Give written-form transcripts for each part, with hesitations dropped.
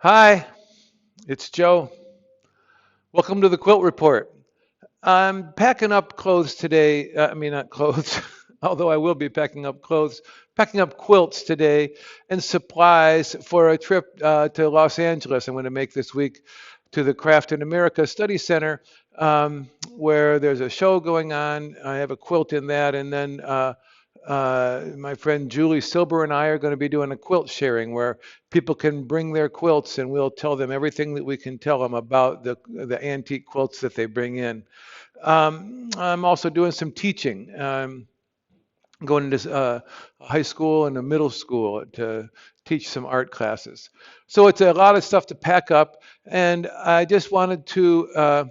Hi, it's Joe. Welcome to the Quilt Report. I'm packing up clothes today. I mean, not clothes, although I will be packing up clothes, packing up quilts today and supplies for a trip to Los Angeles. I'm going to make this week to the Craft in America Study Center, where there's a show going on. I have a quilt in that, and then my friend Julie Silber and I are going to be doing a quilt sharing where people can bring their quilts and we'll tell them everything that we can tell them about the antique quilts that they bring in. I'm also doing some teaching. Going into high school and a middle school to teach some art classes. So it's a lot of stuff to pack up, and I just wanted to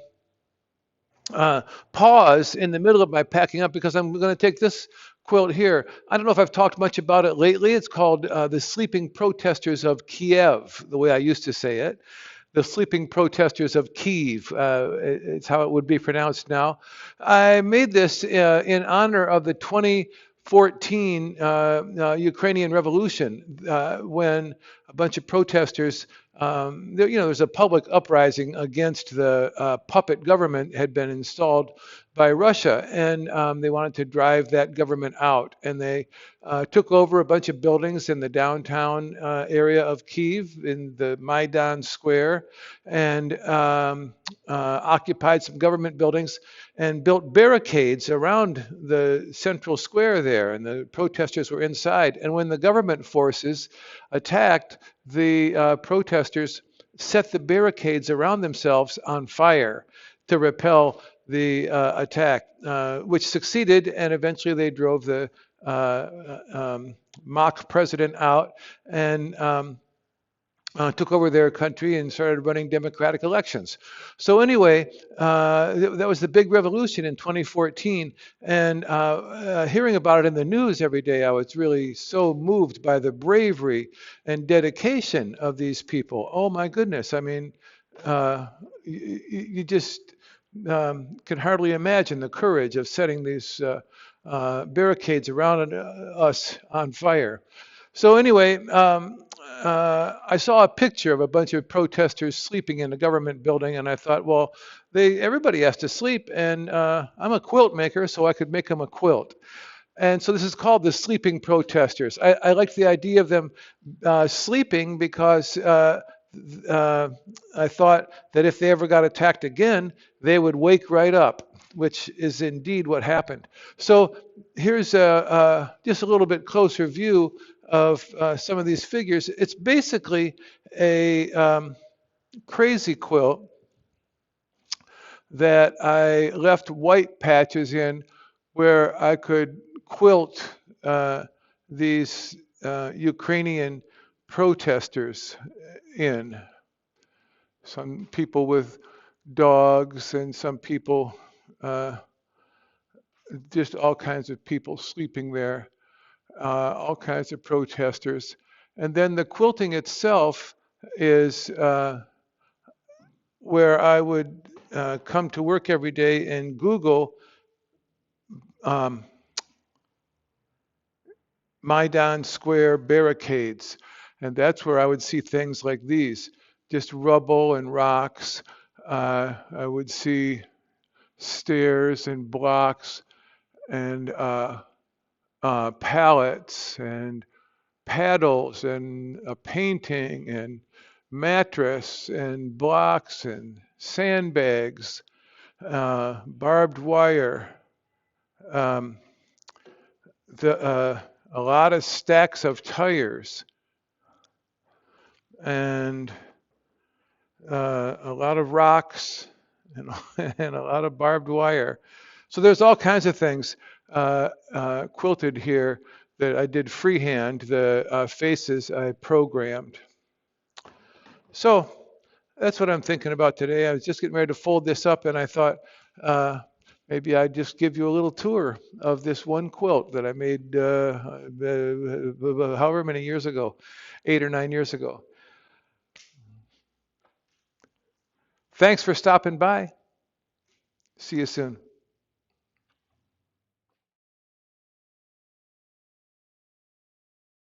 pause in the middle of my packing up because I'm going to take this quilt here. I don't know if I've talked much about it lately. It's called The Sleeping Protesters of Kiev, the way I used to say it. The Sleeping Protesters of Kiev, it's how it would be pronounced now. I made this in honor of the 2014 Ukrainian Revolution, when a bunch of protesters, there's a public uprising against the puppet government had been installed by Russia, and they wanted to drive that government out. And they took over a bunch of buildings in the downtown area of Kiev, in the Maidan Square, and occupied some government buildings and built barricades around the central square there. And the protesters were inside. And when the government forces attacked, the protesters set the barricades around themselves on fire to repel the attack, which succeeded, and eventually they drove the mock president out and took over their country and started running democratic elections. So anyway, that was the big revolution in 2014. And hearing about it in the news every day, I was really so moved by the bravery and dedication of these people. Oh my goodness! I mean, you just can hardly imagine the courage of setting these barricades around us on fire. So anyway, I saw a picture of a bunch of protesters sleeping in a government building, and I thought, well, everybody has to sleep, and I'm a quilt maker, so I could make them a quilt. And so this is called the sleeping protesters. I like the idea of them sleeping because I thought that if they ever got attacked again, they would wake right up, which is indeed what happened. So here's just a little bit closer view of some of these figures. It's basically a crazy quilt that I left white patches in where I could quilt these Ukrainian protesters in. Some people with dogs and some people, just all kinds of people sleeping there, all kinds of protesters. And then the quilting itself is where I would come to work every day and Google um, Maidan Square barricades. And that's where I would see things like these, just rubble and rocks. I would see stairs and blocks and pallets and paddles and a painting and mattress and blocks and sandbags, barbed wire, um, a lot of stacks of tires, and a lot of rocks and, and a lot of barbed wire. So there's all kinds of things quilted here that I did freehand. The faces I programmed. So that's what I'm thinking about today. I was just getting ready to fold this up, and I thought uh, maybe I'd just give you a little tour of this one quilt that I made however many years ago, 8 or 9 years ago. Thanks for stopping by. See you soon.